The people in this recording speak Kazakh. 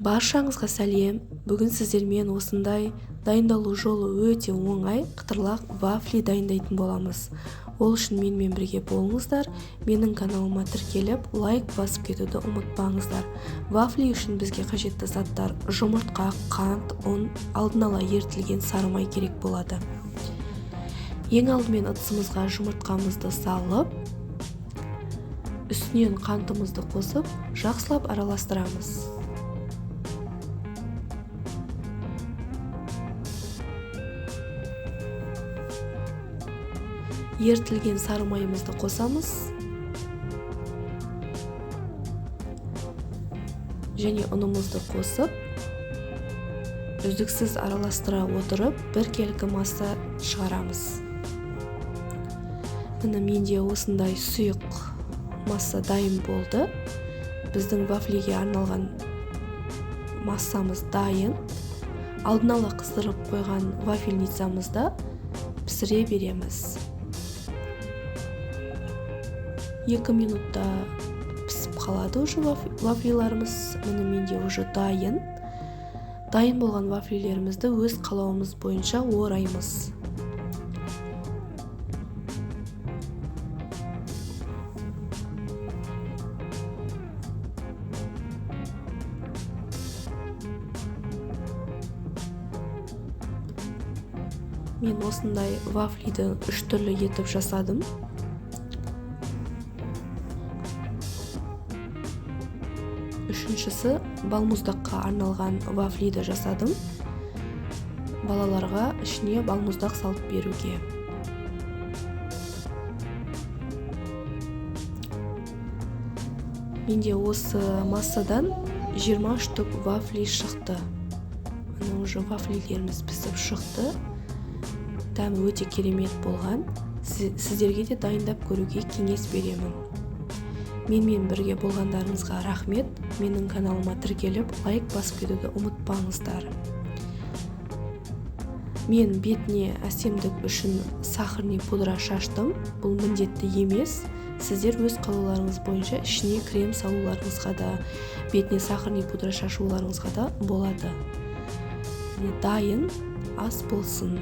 Баршаңызға сәлем. Бүгін сіздермен осындай дайындалу жолы өте оңай қытырлақ вафли дайындайтын боламыз. Ол үшін менімен бірге болыңыздар. Менің каналыма тіркеліп, лайк басып кетуді ұмытпаңыздар. Вафли үшін бізге қажетті заттар: жұмыртқа, қант, ұн, алдын ала ерітілген сары май керек болады. Ең алдымен ыдысымызға жұмыртқамызды салып, үстінен қантымызды қосып, жақсылап араластырамыз. Ерітілген сары майымызды қосамыз және ұнымызды қосып, үздіксіз араластыра отырып, біркелкі масса шығарамыз. Міне менде осындай сұйық масса дайын болды. Біздің вафлиге арналған массамыз дайын. Алдын ала қыздырып қойған вафельницамызда пісіре береміз. 2 минутта пісіп қалады уже вафлиларымыз. Міне менде уже дайын. Дайын болған вафлилерімізді өз қалауымыз бойынша ораймыз. Мен осындай вафлиді 3 түрлі етіп жасадым. Үшіншісі балмұздаққа арналған вафлиді жасадым. Балаларға ішіне балмұздақ салып беруге. Менде осы массадан 20 штук вафли шықты. Міне уже вафлилеріміз пісіп шықты. Дәмі өте керемет болған. Сіздерге де дайындап көруге кеңес беремін. Менімен бірге болғандарыңызға рахмет. Менің каналыма тіркеліп, лайк басып кетуді ұмытпаңыздар. Мен бетіне әсемдік үшін сахарный пудра шаштым. Бұл міндетті емес. Сіздер өз қалауларыңыз бойынша ішіне крем салуларыңызға да, бетіне сахарный пудра шашуларыңызға да болады. Дайын ас болсын.